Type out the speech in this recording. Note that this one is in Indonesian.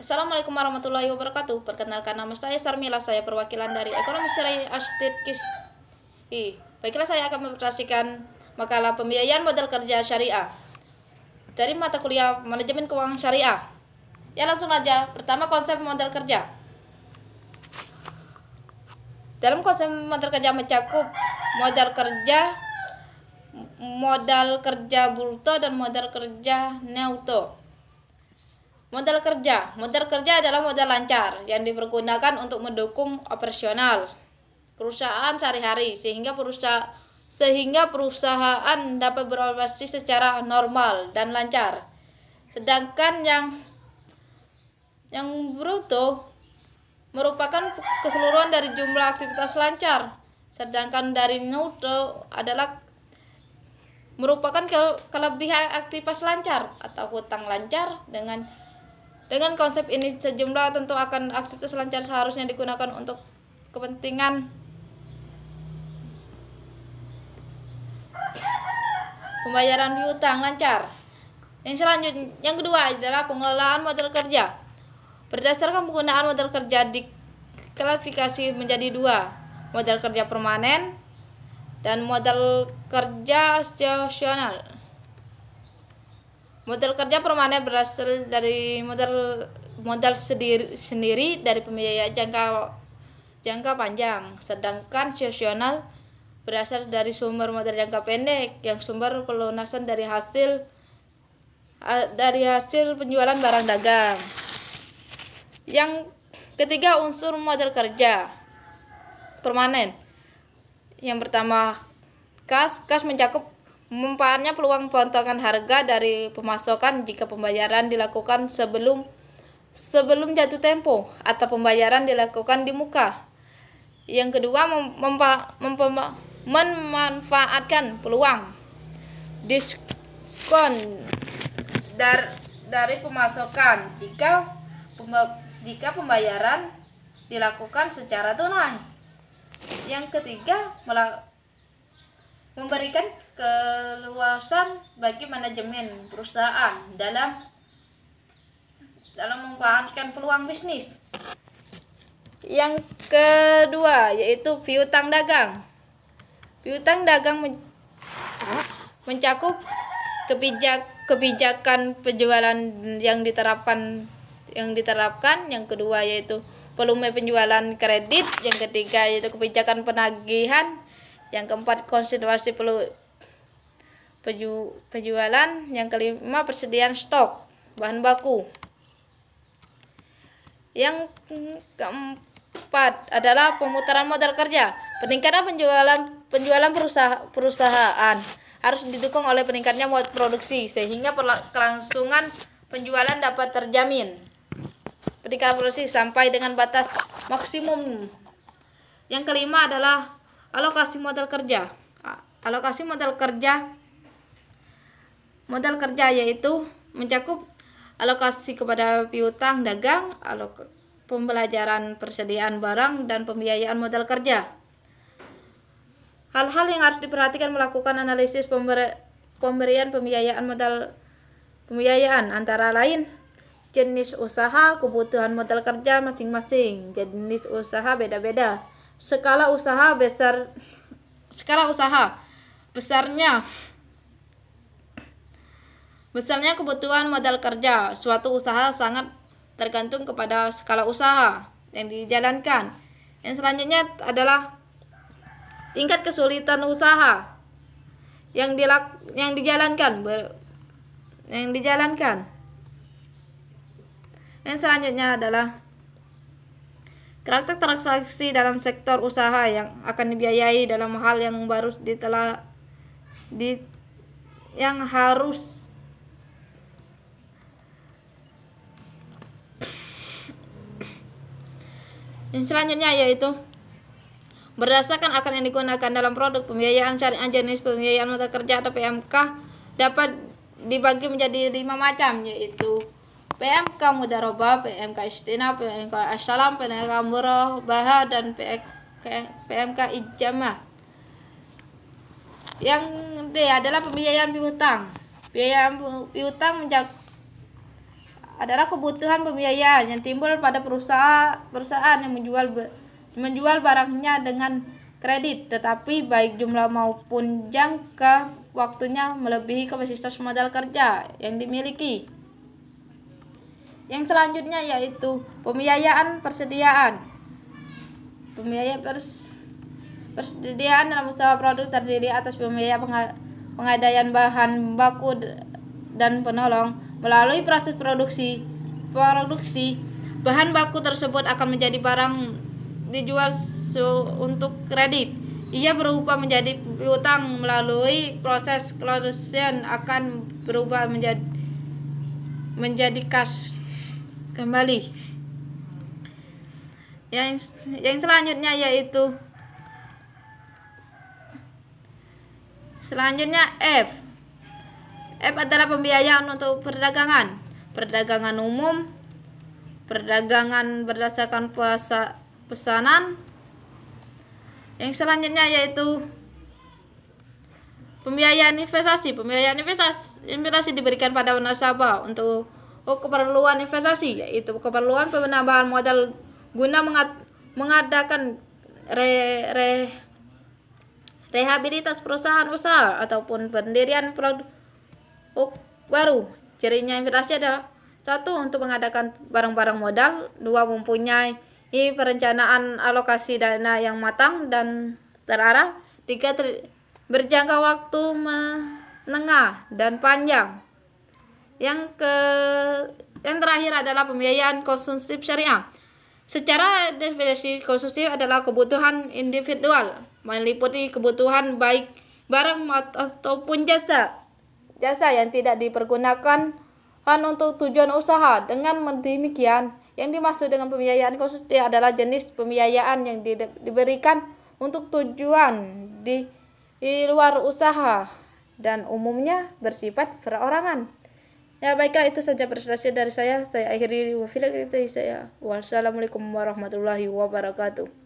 Assalamualaikum warahmatullahi wabarakatuh. Perkenalkan, nama saya Sarmila, saya perwakilan dari Ekonomi Syariah Astetki. Baiklah, saya akan mempresentasikan makalah pembiayaan modal kerja syariah dari mata kuliah Manajemen Keuangan Syariah. Ya, langsung aja. Pertama, konsep modal kerja. Dalam konsep modal kerja mencakup modal kerja bruto dan modal kerja neto. Modal kerja adalah modal lancar yang dipergunakan untuk mendukung operasional perusahaan sehari-hari sehingga perusahaan dapat beroperasi secara normal dan lancar. Sedangkan yang bruto merupakan keseluruhan dari jumlah aktivitas lancar. Sedangkan dari neto adalah merupakan kelebihan aktivitas lancar atau hutang lancar. Dengan konsep ini, sejumlah tentu akan aktivitas lancar seharusnya digunakan untuk kepentingan pembayaran piutang lancar. Yang kedua adalah pengolahan modal kerja. Berdasarkan penggunaan modal kerja diklasifikasi menjadi dua, modal kerja permanen dan modal kerja situasional. Modal kerja permanen berasal dari modal sendiri dari pembiayaan jangka panjang, sedangkan situasional berasal dari sumber modal jangka pendek yang sumber pelunasan dari hasil penjualan barang dagang. Yang ketiga, unsur modal kerja permanen. Yang pertama, kas mencakup memanfaatnya peluang potongan harga dari pemasokan jika pembayaran dilakukan sebelum jatuh tempo atau pembayaran dilakukan di muka. Yang kedua, memanfaatkan peluang diskon dari pemasokan jika pembayaran dilakukan secara tunai. Yang ketiga, memberikan keluasan bagi manajemen perusahaan dalam memanfaatkan peluang bisnis. Yang kedua yaitu piutang dagang. Piutang dagang mencakup kebijakan penjualan yang diterapkan. Yang kedua yaitu volume penjualan kredit. Yang ketiga yaitu kebijakan penagihan. Yang keempat, konsentrasi penjualan. Yang kelima, persediaan stok bahan baku. Yang keempat adalah pemutaran modal kerja. Peningkatan penjualan perusahaan harus didukung oleh peningkatnya produksi sehingga kelangsungan penjualan dapat terjamin. Peningkatan produksi sampai dengan batas maksimum. Yang kelima adalah alokasi modal kerja. Alokasi modal kerja yaitu mencakup alokasi kepada piutang dagang, pembelajaran persediaan barang, dan pembiayaan modal kerja. Hal-hal yang harus diperhatikan melakukan analisis pemberian pembiayaan antara lain jenis usaha, kebutuhan modal kerja masing-masing. Jenis usaha beda-beda. Skala usaha besarnya kebutuhan modal kerja suatu usaha sangat tergantung kepada skala usaha yang dijalankan. Yang selanjutnya adalah tingkat kesulitan usaha yang dijalankan. Yang selanjutnya adalah karakter transaksi dalam sektor usaha yang akan dibiayai dalam hal yang baru yang harus yang selanjutnya yaitu berdasarkan akar yang digunakan dalam produk pembiayaan syariah. Jenis pembiayaan modal kerja atau PMK dapat dibagi menjadi 5 macam, yaitu PMK Mudharabah, PMK Istinab, PMK Assalam, PMK Murabahah, dan PMK Ijamah. Yang D adalah pembiayaan piutang. Pembiayaan piutang adalah kebutuhan pembiayaan yang timbul pada perusahaan yang menjual barangnya dengan kredit, tetapi baik jumlah maupun jangka waktunya melebihi kapasitas modal kerja yang dimiliki. Yang selanjutnya yaitu pembiayaan persediaan. Pembiayaan persediaan dalam usaha produk terdiri atas pembiayaan pengadaan bahan baku dan penolong. Melalui proses produksi bahan baku tersebut akan menjadi barang dijual untuk kredit. Ia berubah menjadi piutang. Melalui proses closing akan berubah menjadi cash kembali. Yang selanjutnya yaitu F. F adalah pembiayaan untuk perdagangan umum, perdagangan berdasarkan pesanan. Yang selanjutnya yaitu pembiayaan investasi. Pembiayaan investasi diberikan pada nasabah untuk keperluan investasi, yaitu keperluan penambahan modal guna mengadakan rehabilitas perusahaan usaha ataupun pendirian produk baru. Cirinya investasi adalah 1. Untuk mengadakan barang-barang modal, 2. Mempunyai perencanaan alokasi dana yang matang dan terarah, 3. Berjangka waktu menengah dan panjang. Yang terakhir adalah pembiayaan konsumtif syariah. Secara definisi, konsumtif adalah kebutuhan individual, meliputi kebutuhan baik barang ataupun jasa yang tidak dipergunakan untuk tujuan usaha. Dengan demikian, yang dimaksud dengan pembiayaan konsumtif adalah jenis pembiayaan yang diberikan untuk tujuan di luar usaha dan umumnya bersifat perorangan. Ya, baiklah, itu saja presentasi dari saya. Saya akhiri saya. Wassalamualaikum warahmatullahi wabarakatuh.